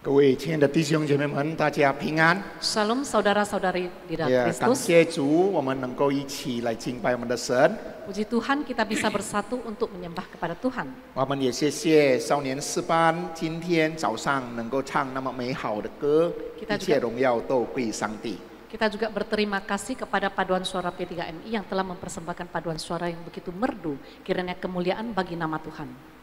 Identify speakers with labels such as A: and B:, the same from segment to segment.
A: 各位亲爱的弟兄姐妹们，大家平安。
B: Shalom saudara-saudari di dalam
A: 也感
B: Kristus.
A: 谢主，我们能够一起来敬拜我们的神。
B: Puji Tuhan kita bisa bersatu untuk menyembah kepada Tuhan.
A: 我们也谢谢少年诗班今天早上能够唱那么美好的歌，
B: Kita
A: 一切荣耀都归上帝。
B: Kita juga berterima kasih kepada paduan suara P3MI yang telah mempersembahkan paduan suara yang begitu merdu. Kiranya kemuliaan bagi nama Tuhan.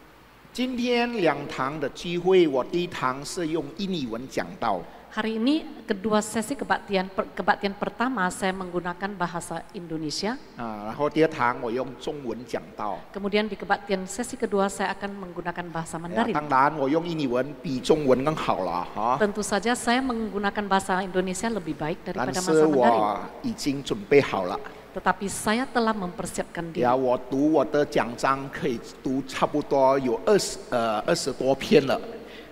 A: 今天两堂的聚会，我第一堂是用印尼文讲道。
B: Hari ini kedua sesi kebaktian pertama saya menggunakan bahasa Indonesia.
A: 然后第二堂我用中文讲道。
B: Kemudian di kebaktian sesi kedua saya akan menggunakan bahasa Mandarin.
A: 当然，我用印尼文比中文更好了哈。
B: Tentu saja saya menggunakan bahasa Indonesia lebih baik
A: 但
B: daripada
A: 是
B: bahasa Mandarin.
A: 我已经准备好了。
B: Tetapi saya telah mempersiapkan diri.
A: 我读我的讲章可以读差不多有20多篇了。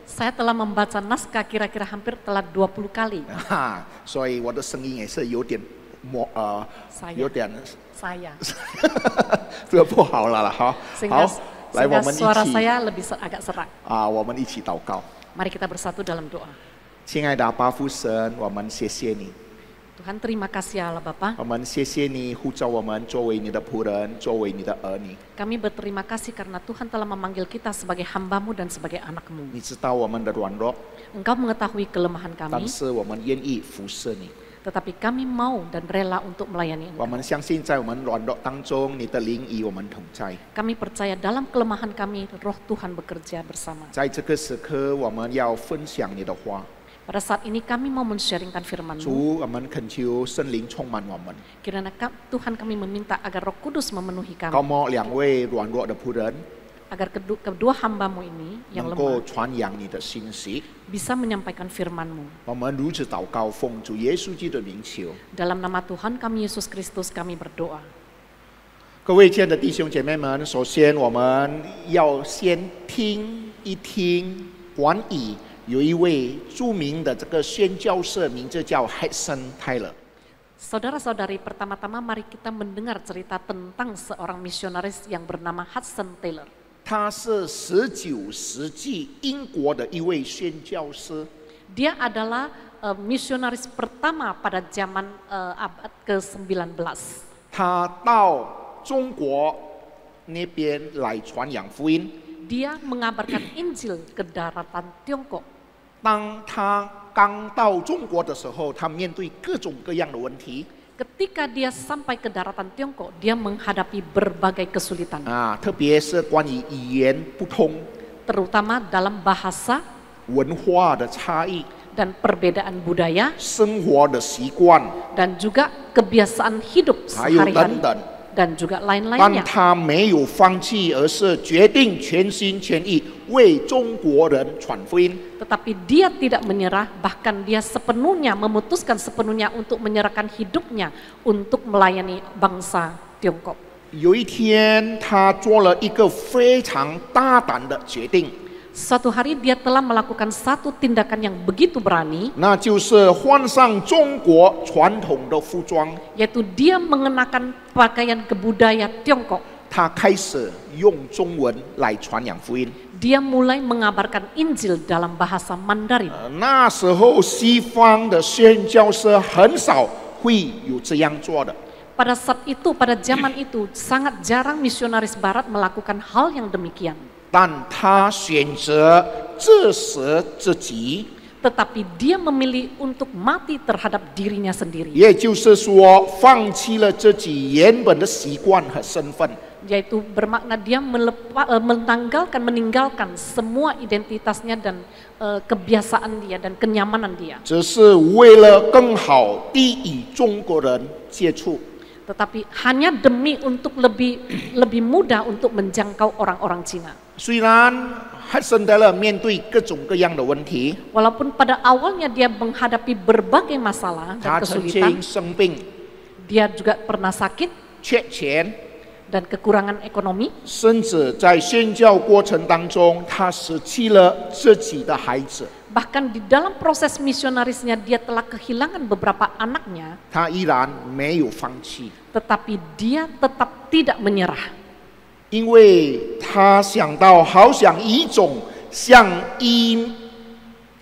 B: Saya telah membaca naskah kira-kira hampir telah 20 kali.
A: 所以我的声音也是有点有点
B: Saya.
A: 不好了哈。好，来我
B: Sehingga
A: 们一
B: suara
A: 起
B: saya lebih agak serak.
A: 我们一起祷告。
B: Mari kita bersatu dalam doa.
A: 亲爱的阿爸父神，我们谢谢你。
B: Tuhan terima kasih Allah Bapa.
A: 我们谢谢你呼召我们作为你的仆人，作为你的儿女。
B: Kami berterima kasih karena Tuhan telah memanggil kita sebagai hamba-Mu dan sebagai anak-Mu.
A: 你知道我们的软弱，
B: Engkau mengetahui kelemahan
A: 但
B: kami,
A: 是我们愿意服侍你。
B: tetapi kami mau dan rela untuk melayani
A: 我
B: Engkau.
A: 们相信在我们软弱当中，你的灵与我们同在。
B: Kami percaya dalam kelemahan kami, Roh Tuhan bekerja bersama.
A: 在这个时刻，我们要分享你的话。
B: Pada saat ini kami mau men-sharingkan firman-Mu.
A: 主，我们恳求圣灵充满我们，
B: Kiranya Tuhan kami meminta agar Roh Kudus memenuhi
A: 高
B: kami.
A: 莫两位软弱的仆人
B: Agar kedua hamba-Mu ini yang
A: 能够
B: lemah
A: 传扬你的信息。
B: bisa menyampaikan firman-Mu.
A: 我们如此祷告，奉主耶稣基督的名求。
B: Dalam nama Tuhan kami Yesus Kristus kami berdoa.
A: 各位亲爱的弟兄姐妹们，首先我们要先听一听关于有一位著名的这个宣教士，名字叫 Hudson Taylor。
B: Saudara-saudari, pertama-tama mari kita mendengar cerita tentang seorang misionaris yang bernama Hudson Taylor.
A: 他是19世纪英国的一位宣教师，
B: Dia adalah misionaris pertama pada zaman abad ke-19.
A: 他到中国那边来传扬福音。
B: Dia mengabarkan Injil ke daratan Tiongkok.
A: 当他刚到中国的时候，他面对各种各样的问题
B: Ketika dia sampai ke daratan Tiongkok, dia menghadapi berbagai kesulitan,
A: 啊，特别是关于语言不通、
B: terutama dalam bahasa
A: 文化的差异、
B: dan perbedaan budaya
A: 生活的习惯，
B: dan juga kebiasaan hidup
A: 还有等
B: sehari-hari
A: 等。
B: dan juga
A: 但
B: lain-lainnya.
A: 他没有放弃，而是决定全心全意为中国人传福音。
B: Tetapi dia tidak menyerah, bahkan dia memutuskan sepenuhnya untuk menyerahkan hidupnya untuk melayani bangsa Tiongkok.
A: 有一天，他做了一个非常大胆的决定，
B: Suatu hari dia telah melakukan satu tindakan yang begitu berani,
A: 那就是换上中国传统的服装，
B: yaitu dia mengenakan pakaian kebudaya Tiongkok.
A: 他开始用中文来传扬福音。
B: Dia mulai mengabarkan Injil dalam bahasa Mandarin.
A: 那时候，西方的宣教师很少会有这样做的。
B: Pada saat itu, pada zaman itu, sangat jarang misionaris Barat melakukan hal yang demikian.
A: 但他选择自食自己，
B: Tetapi dia memilih untuk mati terhadap dirinya sendiri.
A: 也就是说，放弃了自己原本的习惯和身份。
B: Yaitu bermakna dia meninggalkan semua identitasnya dan kebiasaan dia dan kenyamanan dia.
A: 只是为了更好地与中国人接触。
B: Tetapi hanya demi untuk lebih mudah untuk menjangkau orang-orang Cina.
A: 虽然Hudson Taylor 面对各种各样的问题，
B: Walaupun pada awalnya dia menghadapi berbagai masalah
A: 他
B: dan
A: 曾
B: kesulitan,
A: 经生病、
B: dia juga pernah sakit
A: 缺钱，
B: dan kekurangan ekonomi,
A: 甚至在宣教过程当中，他失去了自己的孩子，
B: bahkan di dalam proses misionarisnya dia telah kehilangan beberapa anaknya,
A: 他依然没有放弃，
B: tetapi dia tetap tidak menyerah.
A: 因为他想到，好像一种像一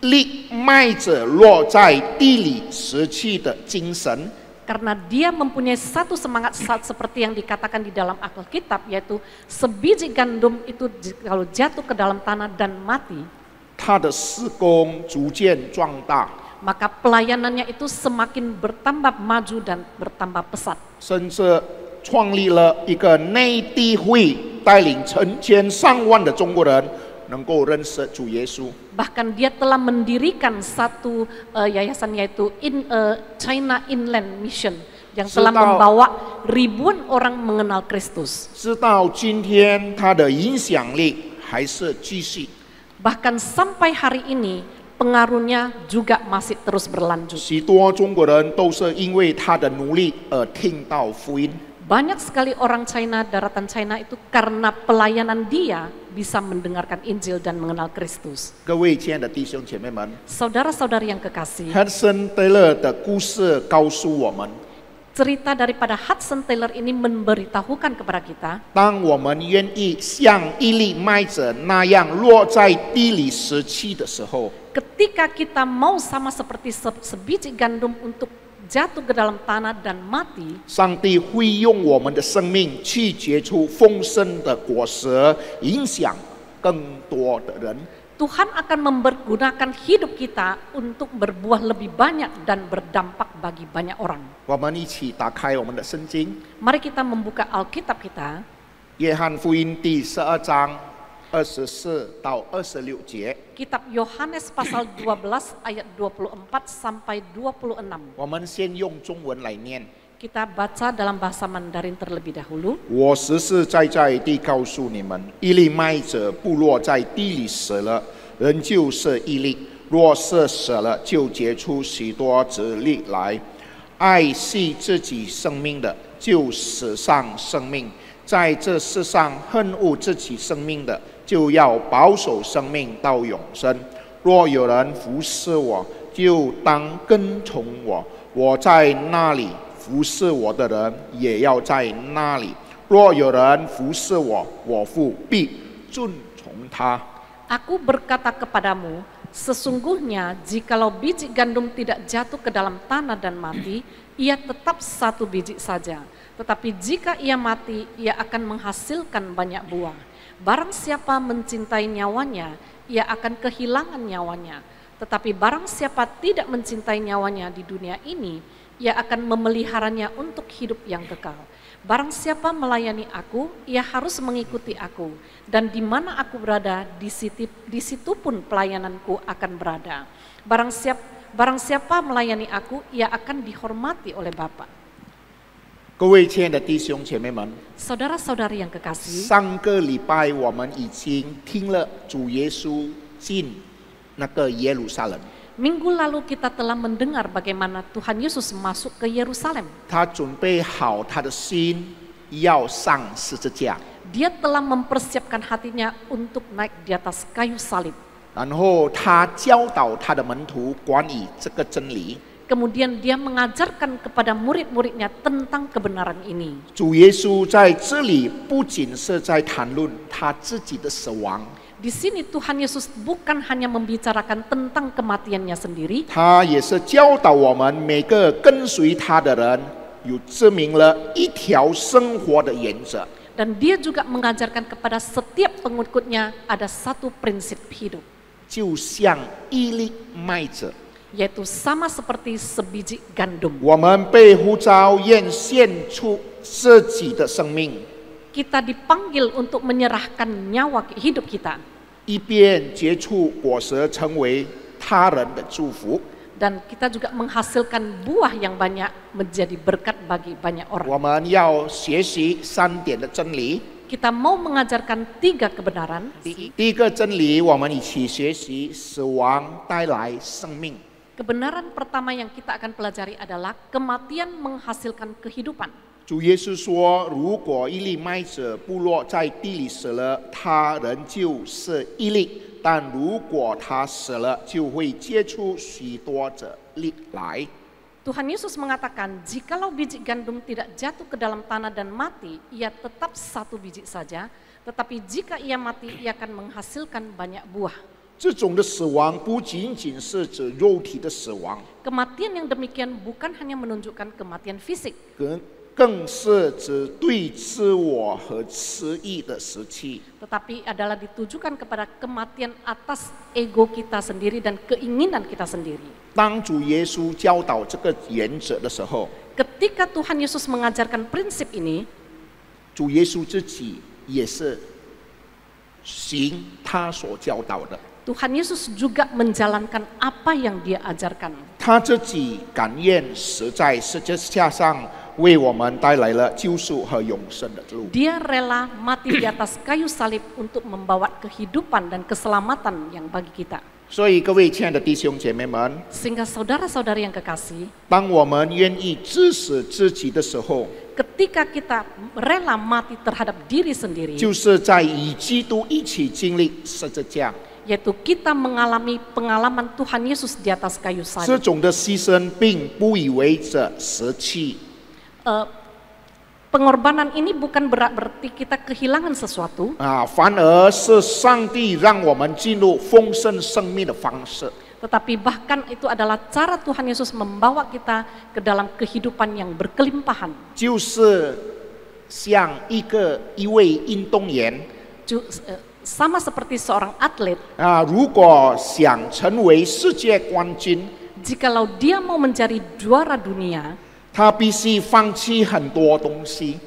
A: 粒麦子落在地里失去的精神。
B: Karena dia mempunyai satu semangat seperti yang dikatakan di dalam Alkitab, yaitu sebiji gandum itu kalau jatuh ke dalam tanah dan mati,
A: 他的事工逐渐壮大，
B: maka pelayanannya itu semakin bertambah maju dan bertambah pesat.
A: 甚至创立了一个内地会，带领成千上万的中国人能够认识主耶稣。
B: Bahkan dia telah mendirikan satu yayasan, yaitu China Inland Mission, yang telah membawa ribuan orang mengenal Kristus.
A: 直到今天，他的影响力还是继续。
B: Bahkan sampai hari ini pengaruhnya juga masih terus berlanjut.
A: 许多中国人都是因为他的努力而听到福音。
B: Banyak sekali orang China, daratan China itu karena pelayanan dia bisa mendengarkan Injil dan mengenal Kristus.
A: 各位亲爱的弟兄姐妹们
B: Saudara-saudari yang kekasih,
A: ，Hudson Taylor 的故事告诉我们，
B: cerita daripada Hudson Taylor ini memberitahukan kepada kita,
A: 当我们愿意像一粒麦子那样落在地里失去的时候，
B: ketika kita mau sama seperti sebiji gandum untuk jatuh ke dalam tanah dan mati,
A: 上帝会用我们的生命去结出丰盛的果实，影响更多的人。
B: Tuhan akan mempergunakan hidup kita untuk berbuah lebih banyak dan berdampak bagi banyak orang.
A: 我们一起打开我们的圣经，
B: Mari kita membuka Alkitab kita,
A: 约翰福音第12章24到26节，
B: Kitab Yohanes pasal 12 ayat 24 sampai 26.
A: 我们先用中文来念。
B: Kita baca dalam bahasa Mandarin terlebih dahulu.
A: 我实实在在地告诉你们，一粒麦子不落在地里死了，人就是一粒；若是死了，就结出许多子粒来。爱惜自己生命的，就死上生命；在这世上恨恶自己生命的，就要保守生命到永生。若有人服侍我，就当跟从我；我在那里，服侍我的人也要在那里。若有人服侍我，我父必遵从他。
B: Aku berkata kepadamu, sesungguhnya jikalau biji gandum tidak jatuh ke dalam tanah dan mati, ia tetap satu biji saja. Tetapi jika ia mati, ia akan menghasilkan banyak buah. Barang siapa mencintai nyawanya, ia akan kehilangan nyawanya. Tetapi barang siapa tidak mencintai nyawanya di dunia ini, ia akan memeliharanya untuk hidup yang kekal. Barang siapa melayani aku, ia harus mengikuti aku. Dan di mana aku berada, di situ pun pelayananku akan berada. Barang siapa melayani aku, ia akan dihormati oleh Bapa.
A: 各位亲爱的弟兄姐妹们，
B: Saudara-saudari yang kekasih,
A: 上个礼拜我们已经听了主耶稣进那个耶路撒冷。
B: minggu lalu kita telah mendengar bagaimana Tuhan Yesus masuk ke Yerusalem.
A: 他准备好他的心，要上十字架，
B: Dia telah mempersiapkan hatinya untuk naik di atas kayu salib.
A: 然后他教导他的门徒关于这个真理。
B: Kemudian dia mengajarkan kepada murid-muridnya tentang kebenaran ini.
A: 主耶稣在这里不仅是在谈论他自己的死亡，
B: Di sini Tuhan Yesus bukan hanya membicarakan tentang kematiannya sendiri,
A: 他也是教导我们每个跟随他的人，有证明了一条生活的原则。
B: dan dia juga mengajarkan kepada setiap pengikutnya ada satu prinsip hidup,
A: 就像一粒麦子，
B: yaitu sama seperti sebiji gandum.
A: 我们被呼召愿献出自己的生命，
B: Kita dipanggil untuk menyerahkan nyawa hidup kita,
A: 一边结出果实，成为他人的祝福。
B: dan kita juga menghasilkan buah yang banyak menjadi berkat bagi banyak orang.
A: 我们要学习3点的真理。
B: Kita mau mengajarkan 3 kebenaran.
A: 第一个真理，我们一起学习：死亡带来生命。
B: Kebenaran pertama yang kita akan pelajari adalah kematian menghasilkan kehidupan.
A: 主耶稣说：“如果一粒麦子不落在地里死了，它仍就是一粒；但如果它死了，就会结出许多的粒来。”
B: Tuhan Yesus mengatakan, jikalau biji gandum tidak jatuh ke dalam tanah dan mati, ia tetap satu biji saja. Tetapi jika ia mati, ia akan menghasilkan banyak buah.
A: 这种的死亡不仅仅是指肉体的死亡，
B: Kematian yang demikian bukan hanya menunjukkan kematian fisik,
A: 更是指对自我和私意的失去。
B: tetapi adalah ditujukan kepada kematian atas ego kita sendiri dan keinginan kita sendiri.
A: 当主耶稣教导这个原则的时候，
B: Ketika Tuhan Yesus mengajarkan prinsip ini,
A: 主耶稣自己也是行他所教导的。
B: Tuhan Yesus juga menjalankan apa yang dia ajarkan.
A: 他自己甘愿死在十字架上，为我们带来了救赎和永生的路。
B: Dia rela mati di atas kayu salib untuk membawa kehidupan dan keselamatan yang bagi kita.
A: 所以，各位亲爱的弟兄姐妹们，
B: Sehingga saudara-saudari yang kekasih,
A: 当我们愿意致死自己的时候，
B: ketika kita rela mati terhadap diri sendiri,
A: 就是在与基督一起经历十字架。
B: yaitu kita mengalami pengalaman Tuhan Yesus di atas kayu
A: 这
B: salib.
A: 种的牺牲并不意味着失去，
B: Pengorbanan ini bukan berarti kita kehilangan sesuatu,
A: 反而是上帝让我们进入丰盛生命的方式。
B: tetapi bahkan itu adalah cara Tuhan Yesus membawa kita ke dalam kehidupan yang berkelimpahan.
A: 就是像一位运动员
B: Sama seperti seorang atlet,
A: 如果想成为世界冠军，
B: jikalau dia mau menjadi juara dunia,
A: 他必须放弃很多东西，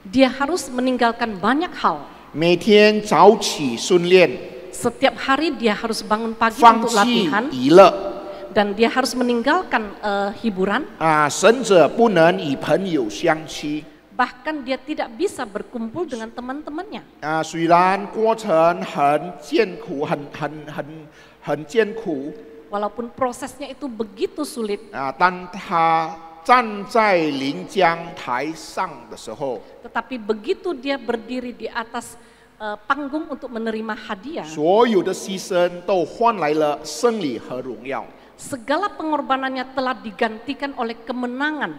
B: dia harus meninggalkan banyak hal.
A: 每天早起训练，
B: Setiap hari dia harus bangun pagi
A: 放
B: untuk
A: 弃
B: latihan
A: 娱乐
B: dan dia harus meninggalkan hiburan.
A: 甚至不能与朋友相处
B: Bahkan dia tidak bisa berkumpul dengan teman-temannya.
A: 虽然过程很艰苦，很艰苦
B: Walaupun prosesnya itu begitu sulit,
A: 但他站在临江台上的时候，
B: tetapi begitu dia berdiri di atas panggung untuk menerima hadiah,
A: 所有的牺牲都换来了胜利和荣耀。
B: segala pengorbanannya telah digantikan oleh kemenangan.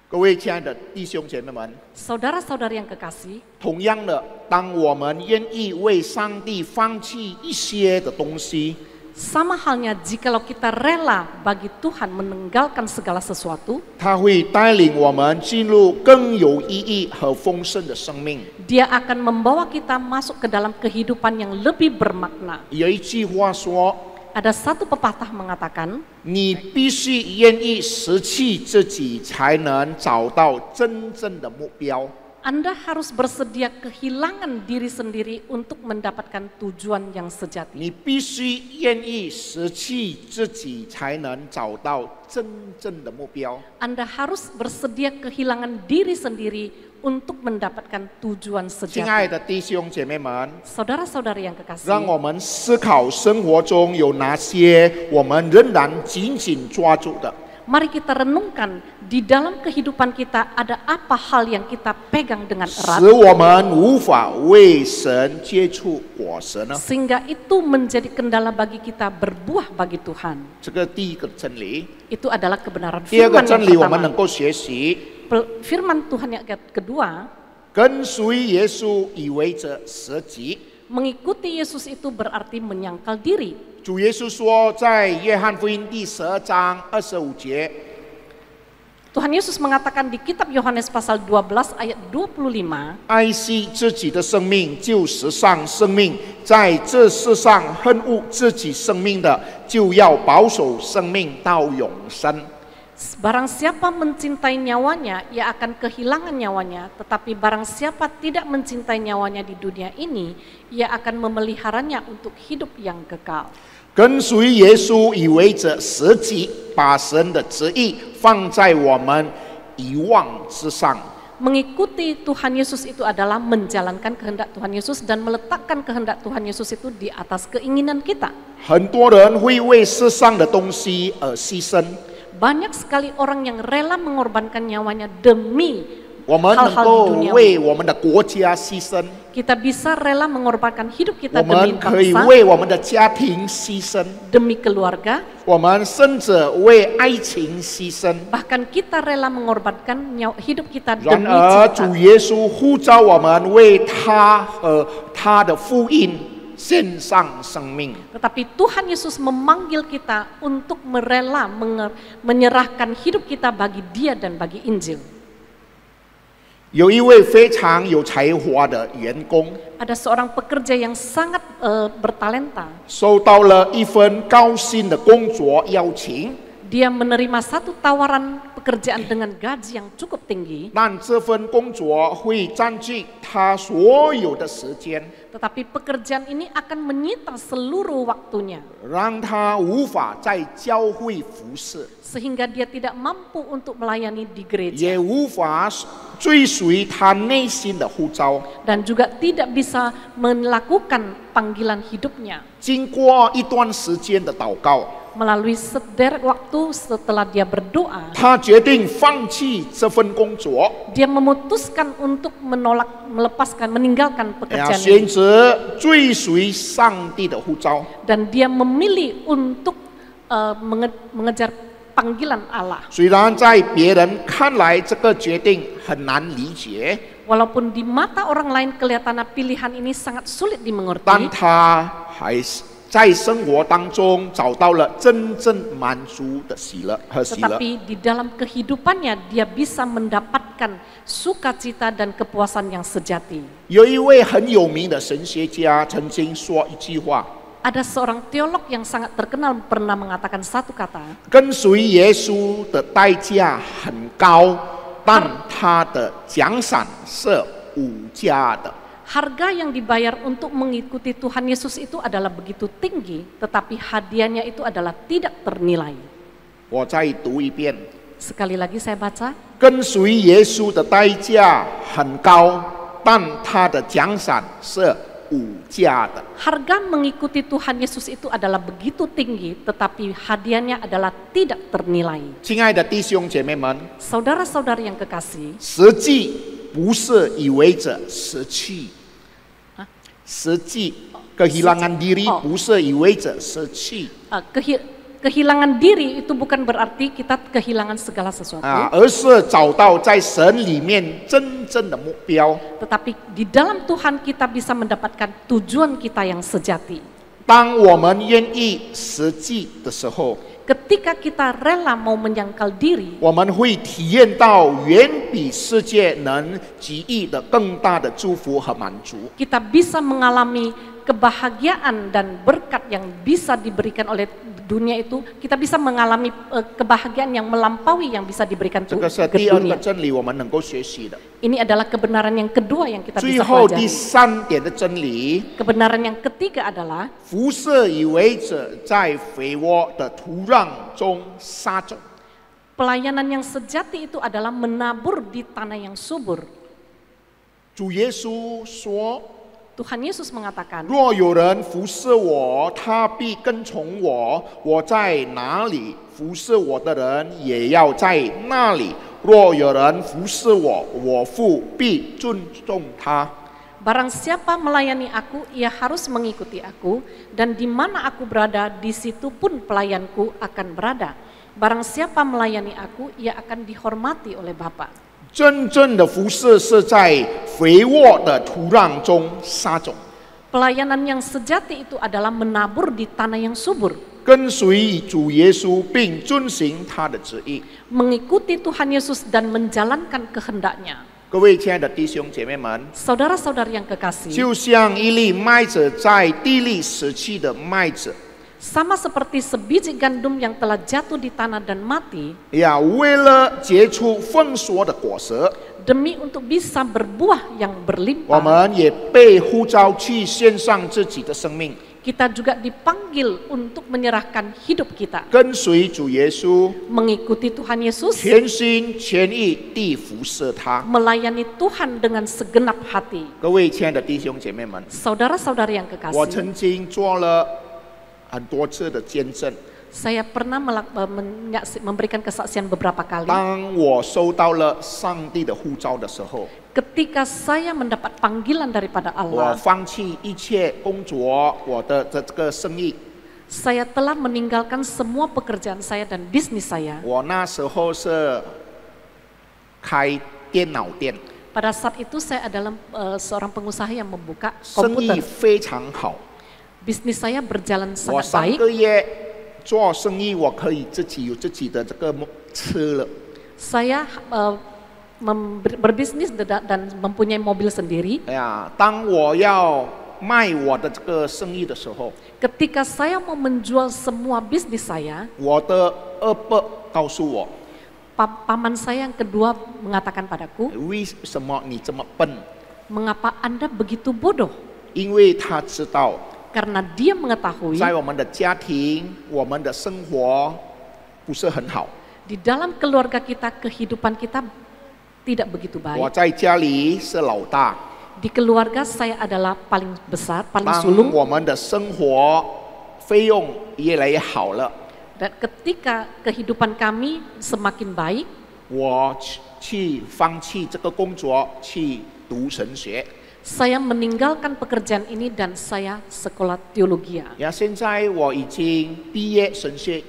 A: 各位亲爱的弟兄姐妹们，
B: Saudara-saudari yang kekasih,
A: 同样的，当我们愿意为上帝放弃一些的东西，
B: sama halnya jikalau kita rela bagi Tuhan meninggalkan segala sesuatu,
A: 他会带领我们进入更有意义和丰盛的生命。
B: Dia akan membawa kita masuk ke dalam kehidupan yang lebih bermakna.
A: 有一句话说，
B: Ada satu pepatah mengatakan,
A: 你必须愿意失去自己，才能找到真正的目标。
B: Anda harus bersedia kehilangan diri sendiri untuk mendapatkan tujuan yang sejati.
A: 你必须愿意失去自己，才能找到真正的目标。
B: Anda harus bersedia kehilangan diri sendiri untuk mendapatkan tujuan
A: 亲爱
B: sejati.
A: 的弟兄姐妹们，
B: Saudara-saudari yang
A: 让
B: kekasih,
A: 我们思考生活中有哪些我们仍然紧紧抓住的。
B: mari kita renungkan di dalam kehidupan kita ada apa hal yang kita pegang dengan
A: 使
B: erat
A: 我们无法为神结出果实呢？
B: sehingga itu menjadi kendala bagi kita berbuah bagi Tuhan.
A: 这个第一个真理。
B: Itu adalah kebenaran
A: 第二个
B: firman
A: 真
B: yang
A: 理，我们能
B: pertama.
A: 够学习，
B: Firman Tuhan yang kedua,
A: 跟随耶稣意味着舍己。
B: mengikuti Yesus itu berarti menyangkal diri.
A: 主耶稣说，在约翰福音第12章25节，
B: Tuhan Yesus mengatakan di kitab Yohanes pasal 12 ayat 25,
A: 爱惜自己的生命，就是上生命；在这世上恨恶自己生命的，就要保守生命到永生。
B: barang siapa mencintai nyawanya, ia akan kehilangan nyawanya. Tetapi barang siapa tidak mencintai nyawanya di dunia ini, ia akan memeliharanya untuk hidup yang kekal.
A: 跟随耶稣意味着舍己，把神的旨意放在我们遗忘之上。
B: Mengikuti Tuhan Yesus itu adalah menjalankan kehendak Tuhan Yesus dan meletakkan kehendak Tuhan Yesus itu di atas keinginan kita.
A: 很多人会为世上的东西而牺牲。
B: Banyak sekali orang yang rela mengorbankan nyawanya demi
A: 我们能
B: hal-hal
A: 够
B: di
A: 为
B: dunia.
A: 我们的国家牺牲，
B: Kita bisa rela mengorbankan hidup
A: 我
B: kita demi
A: 们可以
B: bangsa,
A: 为我们的家庭牺牲，
B: demi keluarga.
A: 我们甚至为爱情牺牲。
B: Bahkan kita rela mengorbankan hidup kita
A: 然
B: demi
A: 而，
B: cinta.
A: 主耶稣呼召我们为他和他的福音献上生命。
B: Tetapi Tuhan Yesus memanggil kita untuk merela menyerahkan hidup kita bagi Dia dan bagi Injil.
A: 有一位非常有才华的员工，
B: Ada seorang pekerja yang sangat bertalenta.
A: 收到了一份高薪的工作邀请，
B: Dia menerima satu tawaran pekerjaan dengan gaji yang cukup tinggi,
A: 但这份工作会占据他所有的时间，
B: tetapi pekerjaan ini akan menyita seluruh waktunya,
A: 让他无法在教会服侍，
B: sehingga dia tidak mampu untuk melayani di
A: 也
B: gereja
A: 无法追随他内心的呼召。
B: dan juga tidak bisa melakukan panggilan hidupnya.
A: 经过一段时间的祷告，
B: Melalui sederet waktu setelah dia berdoa,
A: 他决定放弃这份工作，
B: dia memutuskan untuk meninggalkan pekerjaan
A: 选
B: ini.
A: 择追随上帝的呼召。
B: Dan dia memilih untuk mengejar panggilan Allah.
A: 虽然在别人看来这个决定很难理解，
B: Walaupun di mata orang lain kelihatannya pilihan ini sangat sulit
A: 但
B: dimengerti,
A: 他还是在生活当中找到了真正满足的喜乐和喜乐。
B: tetapi di dalam kehidupannya dia bisa mendapatkan sukacita dan kepuasan yang sejati.
A: 有一位很有名的神学家曾经说一句话：
B: Ada seorang teolog yang sangat terkenal pernah mengatakan satu kata,
A: 跟随耶稣的代价很高，但他的奖赏是无价的。
B: Harga yang dibayar untuk mengikuti Tuhan Yesus itu adalah begitu tinggi, tetapi hadiahnya itu adalah tidak ternilai.
A: 我再读一遍，
B: Sekali lagi saya baca,
A: 跟随耶稣的代价很高，但他的奖赏是无价的。
B: harga mengikuti Tuhan Yesus itu adalah begitu tinggi, tetapi hadiahnya adalah tidak ternilai.
A: 亲爱的弟兄姐妹们，
B: Saudara-saudara yang kekasih,
A: 实际不是意味着失去，实际 kehilangan diri 不是意味着失去，
B: kehilangan diri itu bukan berarti kita kehilangan segala sesuatu,
A: 而是找到在神里面真正的目标。
B: tetapi di dalam Tuhan kita bisa mendapatkan tujuan kita yang sejati.
A: 当我们愿意实际的时候，
B: Ketika kita rela mau menyangkal diri,
A: 我们会体验到远比世界能给予的更大的祝福和满足。
B: kita bisa mengalami kebahagiaan dan berkat yang bisa diberikan oleh dunia itu, kita bisa mengalami kebahagiaan yang melampaui yang bisa diberikan
A: 这
B: ke
A: 个是第二个
B: dunia.
A: 真理，我们能够学习的。
B: Ini adalah kebenaran yang kedua yang kita
A: 最
B: bisa
A: 后第
B: pelajari.
A: 三点的真理，
B: Kebenaran yang ketiga adalah
A: 辐射意味着在肥沃的土壤中撒种。
B: pelayanan yang sejati itu adalah menabur di tanah yang subur.
A: 主耶稣说
B: Tuhan Yesus mengatakan,
A: 若有人服侍我，他必跟从我；我在哪里，服侍我的人也要在那里。若有人服侍我，我父必尊重他。
B: barang siapa melayani aku, ia harus mengikuti aku, dan di mana aku berada, di situ pun pelayanku akan berada. Barang siapa melayani aku, ia akan dihormati oleh Bapa.
A: 真正的服侍是在肥沃的土壤中撒种，
B: Pelayanan yang sejati itu adalah menabur di tanah yang subur,
A: 跟随主耶稣并遵行他的旨意。
B: mengikuti Tuhan Yesus dan menjalankan kehendaknya.
A: 各位亲爱的弟兄姐妹们，
B: Saudara-saudara yang kekasih,
A: 就像一粒麦子在地里死去的麦子，
B: sama seperti sebiji gandum yang telah jatuh di tanah dan mati,
A: 为了结出丰硕的果实，
B: demi untuk bisa berbuah yang
A: 我
B: berlimpah,
A: 们也被呼召去献上自己的生命，
B: kita juga dipanggil untuk menyerahkan hidup kita,
A: 跟随主耶稣，
B: mengikuti Tuhan Yesus,
A: 全心全意地服侍他。
B: melayani Tuhan dengan segenap hati.
A: 各位亲爱的弟兄姐妹们，
B: Saudara-saudara yang
A: 我
B: kekasih,
A: 曾经做了很多次的见证。
B: saya pernah memberikan kesaksian beberapa kali.
A: 当我收到了上帝的呼召的时候，
B: Ketika saya mendapat panggilan daripada
A: 我
B: Allah,
A: 放弃一切工作，我的这个生意。
B: saya telah meninggalkan semua pekerjaan saya dan bisnis saya.
A: 我那时候是开电脑店，
B: Pada saat itu saya adalah seorang pengusaha yang membuka
A: 生意
B: komputer.
A: 非常好。
B: Bisnis saya berjalan
A: 我
B: sangat
A: 3
B: baik.
A: 个月做生意，我可以自己有自己的这个车了。
B: Saya berbisnis dan mempunyai mobil sendiri.
A: 当我要卖我的这个生意的时候，
B: Ketika saya mau menjual semua bisnis saya,
A: 我的二伯告诉我，
B: paman saya yang kedua mengatakan padaku,
A: 为什么你这么笨？
B: mengapa Anda begitu bodoh?
A: 因为他知道，
B: Karena dia mengetahui
A: 在我们的家庭，我们的生活不是很好。
B: di dalam keluarga kita, kehidupan kita tidak begitu
A: 我
B: baik.
A: 在家里是老大，
B: Di keluarga saya adalah paling besar, paling
A: 当
B: sulung.
A: 我们的生活费用越来越好了，
B: Dan ketika kehidupan kami semakin baik,
A: 我去放弃这个工作，去读神学。
B: saya meninggalkan pekerjaan ini dan saya sekolah teologi.
A: 现在我已经毕业神学，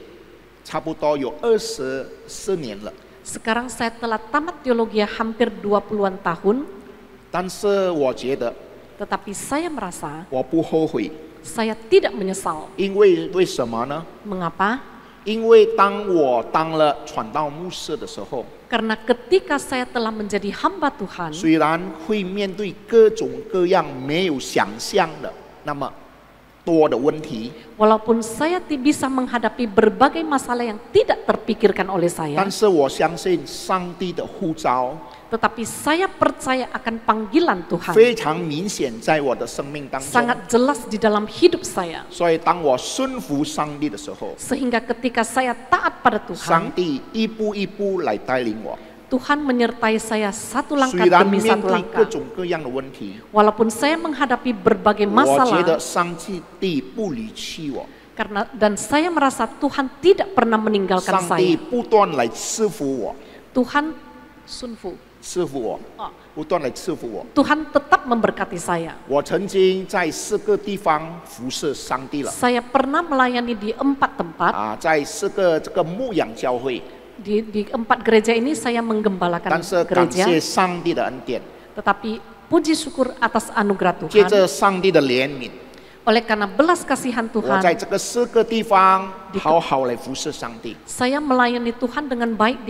A: 差不多有24年了。
B: Sekarang saya telah tamat teologi hampir 20-an tahun,
A: 但是我觉得
B: tetapi saya merasa
A: 我不后悔，
B: saya tidak menyesal.
A: 因为什么呢？
B: Mengapa?
A: 因为当我当了传道牧师的时候，
B: Karena ketika saya telah menjadi hamba Tuhan,
A: 虽然会面对各种各样没有想象的那么多的问题，
B: walaupun saya bisa menghadapi berbagai masalah yang tidak terpikirkan oleh saya,
A: 但是我相信上帝的呼召，
B: Tetapi saya percaya akan panggilan Tuhan.
A: 非常明显在我的生命当中。
B: Sangat jelas di dalam hidup saya.
A: 所以当我顺服上帝的时候，
B: Sehingga ketika saya taat pada
A: 上
B: Tuhan,
A: 帝一步一步来带领我。
B: Tuhan menyertai saya satu langkah
A: 虽然
B: demi
A: 面
B: satu
A: 对
B: langkah.
A: 各种各样的问题，
B: Walaupun saya menghadapi berbagai
A: 我觉得
B: masalah,
A: 上帝不离弃我，
B: dan saya merasa Tuhan tidak pernah meninggalkan
A: 上帝
B: saya.
A: 不断来赐福我，
B: Tuhan sunfu,
A: 赐福我，
B: oh,
A: 不断来赐福我。
B: Tuhan tetap memberkati saya.
A: 我曾经在4个地方服侍上帝了，
B: Saya pernah melayani di 4 tempat.
A: 在4个这个牧养教会，
B: Di 4 gereja ini saya menggembalakan
A: 但是感谢
B: gereja.
A: 上帝的恩典，
B: Tetapi puji syukur atas anugerah
A: 借
B: Tuhan.
A: 着上帝的怜悯，
B: Oleh karena belas kasihan
A: 我在
B: Tuhan,
A: 这个4个地方好好来服侍上帝。
B: saya melayani Tuhan dengan baik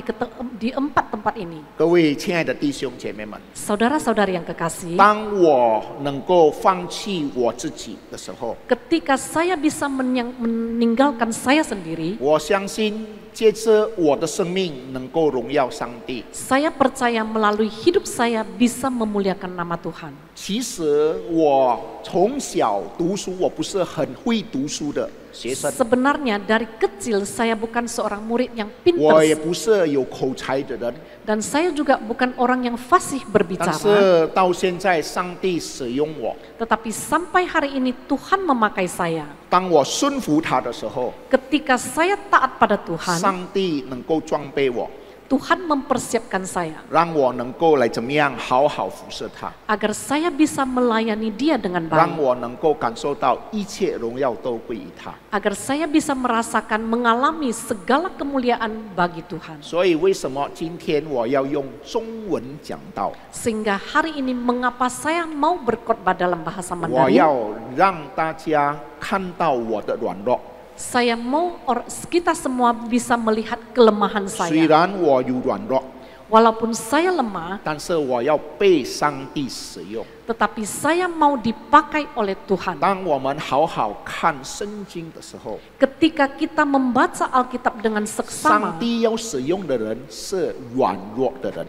B: di 4 tempat ini.
A: 各位亲爱的弟兄姐妹们，
B: Saudara-saudari yang kekasih,
A: 当我能够放弃我自己的时候，
B: ketika saya bisa meninggalkan saya sendiri,
A: 我相信借着我的生命能够荣耀上帝。
B: saya percaya melalui hidup saya bisa memuliakan nama Tuhan.
A: 其实我从小读书，我不是很会读书的学生，
B: Sebenarnya dari kecil saya bukan seorang murid yang
A: 我也
B: pintar
A: 不是有口才的人，
B: dan saya juga bukan orang yang fasih
A: 但
B: berbicara.
A: 是到现在上帝使用我，
B: Tetapi sampai hari ini Tuhan memakai saya.
A: 当我顺服他的时候，
B: Ketika saya taat pada Tuhan,
A: 上帝能够装备我，
B: Tuhan mempersiapkan saya
A: 让我能够来怎么样好好服侍他，
B: agar saya bisa melayani Dia dengan
A: 让
B: baik,
A: 我能够感受到一切荣耀都归于他。
B: agar saya bisa merasakan mengalami segala kemuliaan bagi Tuhan.
A: 所以为什么今天我要用中文讲道？
B: Sehingga hari ini mengapa saya mau berkhotbah dalam bahasa
A: 我
B: Mandarin?
A: 要让大家看到我的软弱。
B: Saya mau kita semua bisa melihat kelemahan
A: 虽
B: saya.
A: 然我有软弱，
B: Walaupun saya lemah,
A: 但是我要被上帝使用。
B: tetapi saya mau dipakai oleh Tuhan.
A: 当我们好好看圣经的时候，
B: Ketika kita membaca Alkitab dengan
A: 上
B: seksama,
A: 帝要使用的人是软弱的人。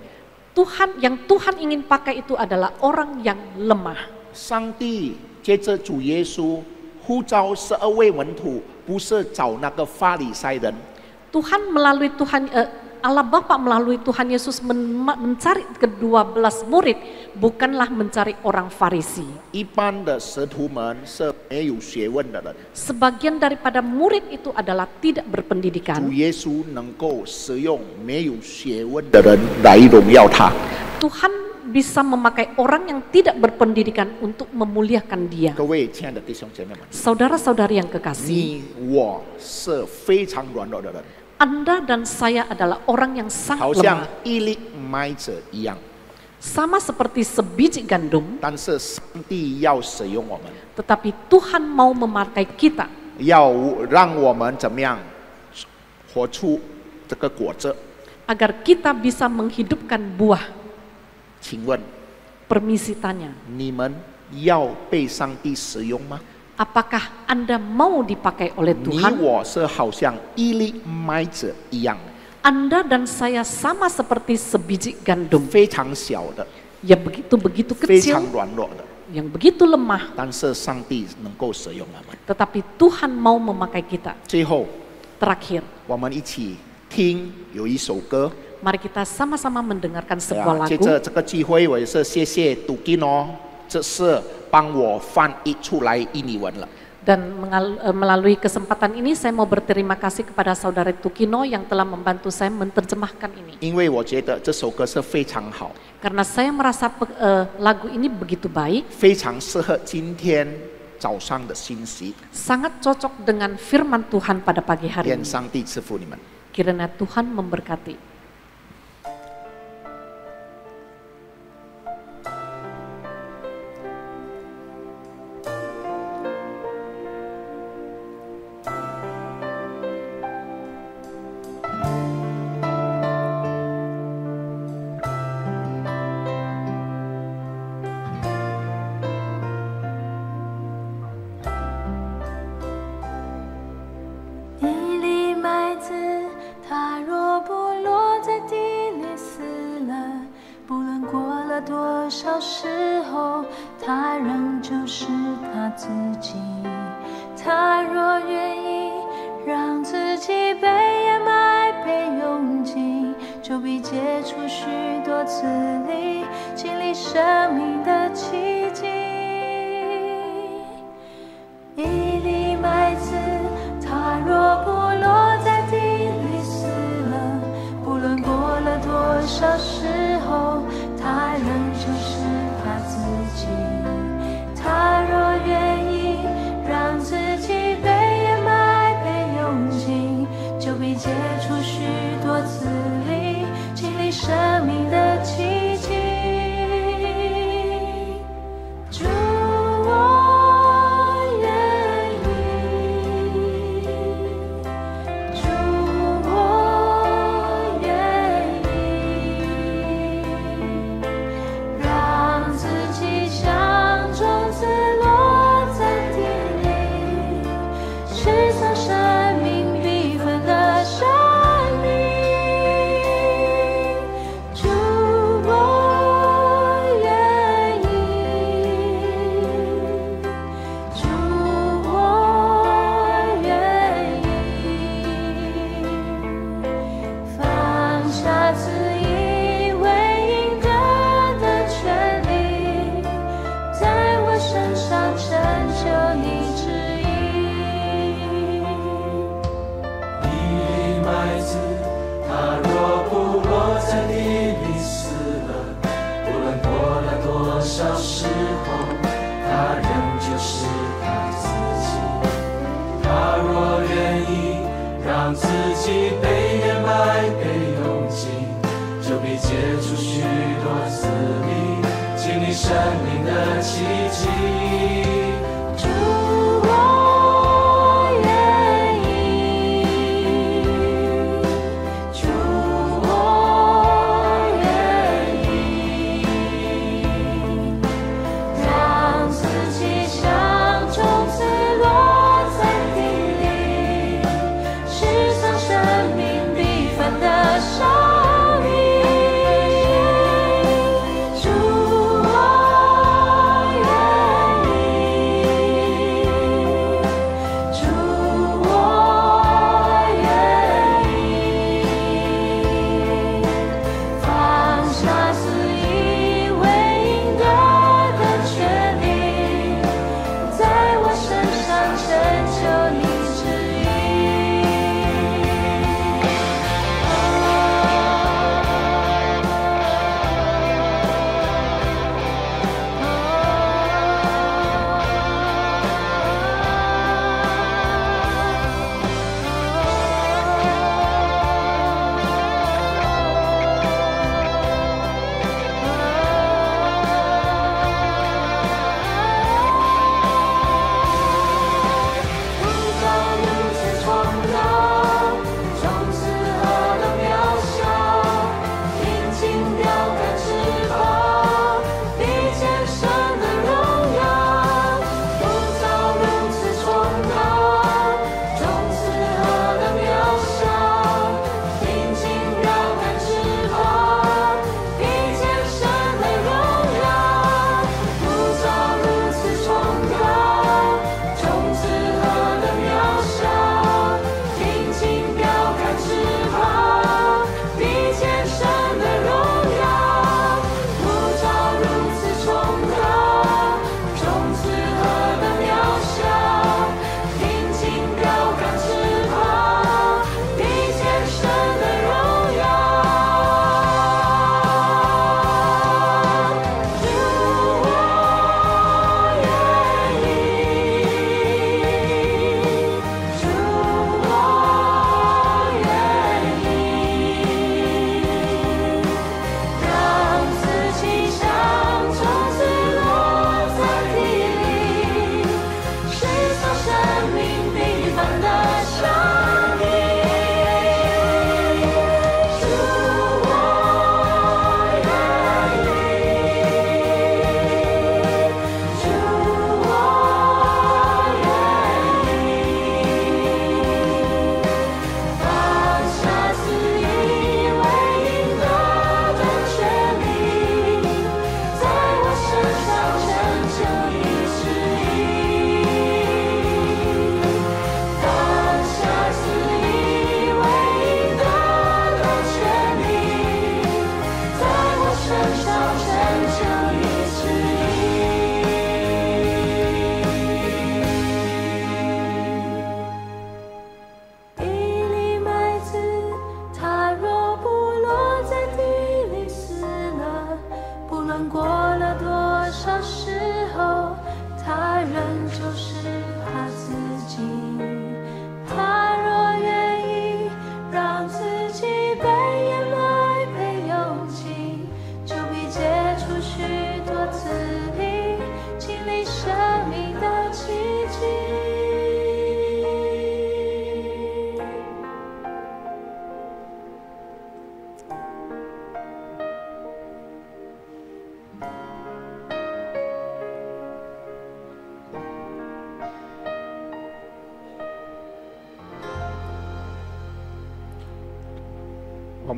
B: yang Tuhan ingin pakai itu adalah orang yang lemah.
A: 上帝接着主耶稣呼召12位门徒，不是找那个法利赛人，
B: Allah Bapa melalui Tuhan Yesus mencari ke-12 murid, bukanlah mencari orang Farisi.
A: 一般的使徒们是没有学问的人。
B: Sebagian daripada murid itu adalah tidak
A: 主
B: berpendidikan.
A: 耶稣能够使用没有学问的人来荣耀他。
B: Tuhan bisa memakai orang yang tidak berpendidikan untuk memuliakan Dia.
A: 各位亲爱的弟兄姐妹们，
B: Saudara-saudari yang kekasih,
A: 你我是非常软弱的人，
B: Anda dan saya adalah orang yang
A: 好
B: sangat
A: 像
B: lemah.
A: 一粒麦子一样。
B: Sama seperti sebiji gandum,
A: 但是上帝要使用我们，
B: tetapi Tuhan mau memakai kita
A: 要让我们怎么样活出这个果子？
B: agar kita bisa menghidupkan buah.
A: 请问
B: Permisi tanya,
A: 你们要被上帝使用吗？
B: apakah Anda mau dipakai oleh
A: 你
B: Tuhan?
A: 我是好像一粒麦子一样，
B: Anda dan saya sama seperti sebiji gandum
A: 非常小的，
B: yang begitu-begitu
A: 非常
B: kecil,
A: 软弱的，
B: yang begitu lemah,
A: 但是上帝能够使用我们。
B: tetapi Tuhan mau memakai kita.
A: 最后，
B: Terakhir,
A: 我们一起听有一首歌。
B: mari kita sama-sama mendengarkan sebuah
A: 接
B: lagu.
A: 着这个机会，我也是谢谢杜金哦，这是帮我翻译出来印尼文了。
B: Dan melalui kesempatan ini saya mau berterima kasih kepada saudara Tukino yang telah membantu saya menerjemahkan ini.
A: 因为我觉得这首歌是非常好，
B: Karena saya merasa lagu ini begitu baik,
A: 非常适合今天早上的信息。
B: sangat cocok dengan firman Tuhan pada pagi hari
A: 愿
B: ini.
A: 上帝赐福你们。
B: Kiranya Tuhan memberkati.
C: 了多少时候，他仍旧是他自己。他若愿意让自己被掩埋、被拥挤，就必结出许多籽粒，经历生命的奇迹。一粒麦子，它若不落在地里死了，不论过了多少时候，它仍旧是它自己。它若愿意让自己被掩埋、被拥挤，就必结出许多籽粒，经历生命的奇迹。主，我愿意，主，我愿意，让自己像种子落在地里，吃上生命必分的生命。主，我愿意，主，我愿意，放下自以为应得的权利，在我身上成就你旨意。
D: 一粒麦子，它若不落在地里死了，不论过了多少时候，它仍旧是它自己。它若愿意让自己被掩埋、被拥挤，就必结出许多籽粒，经历生命的奇迹。
C: 主，我愿意，主，我愿意，让自己像种子落在地里，吃上生命必分的生命。主，我愿意，主，我愿意，放下自以为应得的权利，在我身上成就你旨意。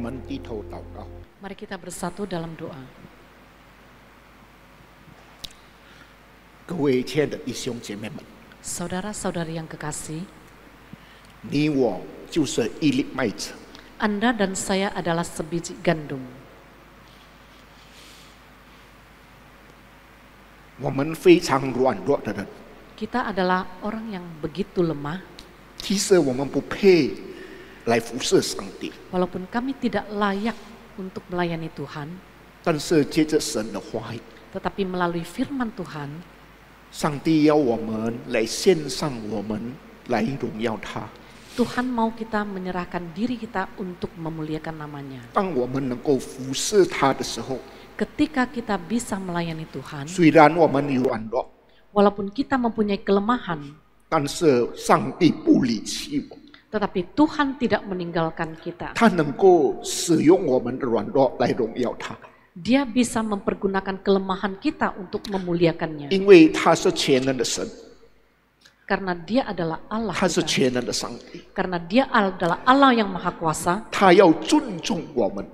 A: 们低头祷告。
B: Mari kita bersatu dalam doa.
A: 各位亲爱的弟兄姐妹们，
B: Saudara-saudari yang kekasih,
A: 你我就是一粒麦子，
B: Anda dan saya adalah sebiji gandum.
A: 我们非常软弱的人，
B: Kita adalah orang yang begitu lemah,
A: 其实我们不配来服侍上帝。
B: walaupun kami tidak layak untuk melayani Tuhan,
A: 但是借着神的话语，
B: tetapi melalui firman Tuhan,
A: 上帝要我们来献上我们，来荣耀他。
B: Tuhan mau kita menyerahkan diri kita untuk memuliakan namanya.
A: 当我们能够服侍他的时候，
B: Ketika kita bisa melayani Tuhan,
A: 虽然我们软弱，
B: walaupun kita mempunyai kelemahan,
A: 但是上帝不离弃我，
B: tetapi Tuhan tidak meninggalkan kita.
A: 他能够使用我们的软弱来荣耀他，
B: Dia bisa mempergunakan kelemahan kita untuk memuliakannya.
A: 因为他是全能的神，
B: Karena dia adalah Allah
A: 他是
B: kita.
A: 全能的上帝，
B: Karena dia adalah Allah yang maha kuasa
A: 他要尊重我们。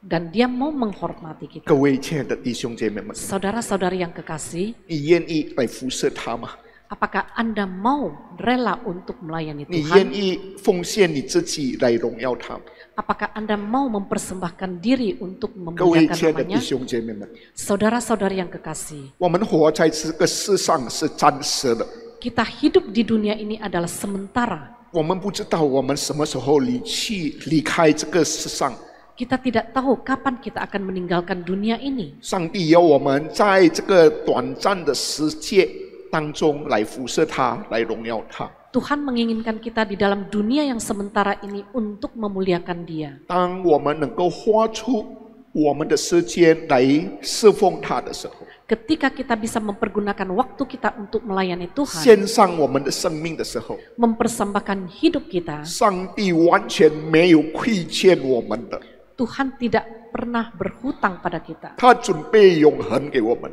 B: dan dia mau menghormati kita.
A: 各位亲爱的弟兄姐妹们，
B: Saudara-saudari yang kekasih,
A: 你愿意来服侍他吗？
B: apakah Anda mau rela untuk melayani
A: 你
B: Tuhan?
A: 愿意奉献你自己来荣耀他吗？
B: Apakah Anda mau mempersembahkan diri untuk
A: 各位
B: memuliakan
A: 亲爱的弟
B: namanya?
A: 兄姐妹们，
B: Saudara-saudari yang kekasih,
A: 我们活在这个世上是暂时的，
B: kita hidup di dunia ini adalah sementara.
A: 我们不知道我们什么时候离开这个世上。
B: Kita tidak tahu kapan kita akan meninggalkan dunia ini.
A: 上帝要我们在这个短暂的世界当中来服侍他，来荣耀他。
B: Tuhan menginginkan kita di dalam dunia yang sementara ini untuk memuliakan Dia.
A: 当我们能够花出我们的时间来侍奉他的时候，
B: Ketika kita bisa mempergunakan waktu kita untuk melayani Tuhan,
A: 献上我们的生命的时候，
B: mempersembahkan hidup kita,
A: 上帝完全没有亏欠我们的，
B: Tuhan tidak pernah berhutang pada kita.
A: 他准备永恒给我们，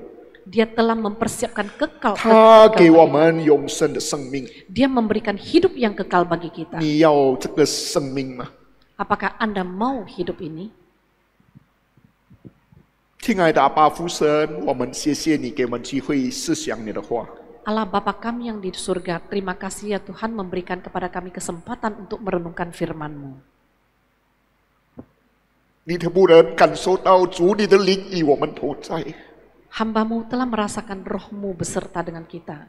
B: Dia telah mempersiapkan
A: 他给我
B: kekal.
A: 们永生的生命。
B: Dia memberikan hidup yang kekal bagi kita.
A: 你要这个生命吗？
B: Apakah Anda mau hidup ini?
A: 亲爱的阿爸父神，我们谢谢你给我们机会思想你的话。
B: Allah Bapa kami yang di surga, terima kasih ya Tuhan memberikan kepada kami kesempatan untuk merenungkan firman-Mu.
A: 你的仆人感受到主你的灵与我们同在，
B: Hamba-Mu telah merasakan roh-Mu beserta dengan kita.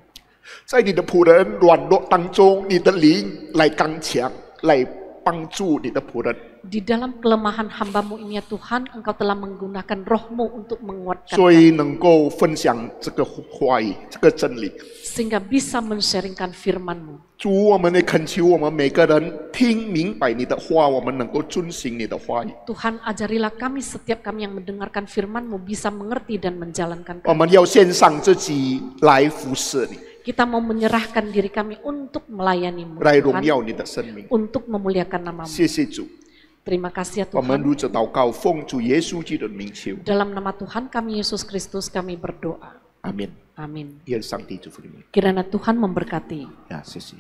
A: 在你的仆人软弱当中，你的灵来刚强，来帮助你的仆人，
B: Di dalam kelemahan hamba-Mu ini ya Tuhan, Engkau telah menggunakan roh-Mu untuk menguatkan
A: 所
B: kami.
A: 以能够分享这个话语、这个真理。
B: Sehingga bisa men-sharingkan firman-Mu.
A: 主，我们也恳求我们每个人听明白你的话，我们能够遵行你的话语。
B: Tuhan ajarilah kami, setiap kami yang mendengarkan firman-Mu bisa mengerti dan menjalankan
A: 我们要献上自己来服侍你，
B: Kita mau menyerahkan diri kami untuk melayani-Mu
A: 来荣
B: Tuhan,
A: 耀你的生命。
B: untuk memuliakan nama-Mu.
A: 谢谢主，
B: Terima kasih ya
A: 我们
B: Tuhan.
A: 如此祷告，奉主耶稣基督的名求，
B: Dalam nama Tuhan kami Yesus Kristus kami berdoa.
A: 阿门。
B: Amin.
A: 愿上帝祝福你们。
B: Kiranya Tuhan memberkati.
A: 呀，谢谢。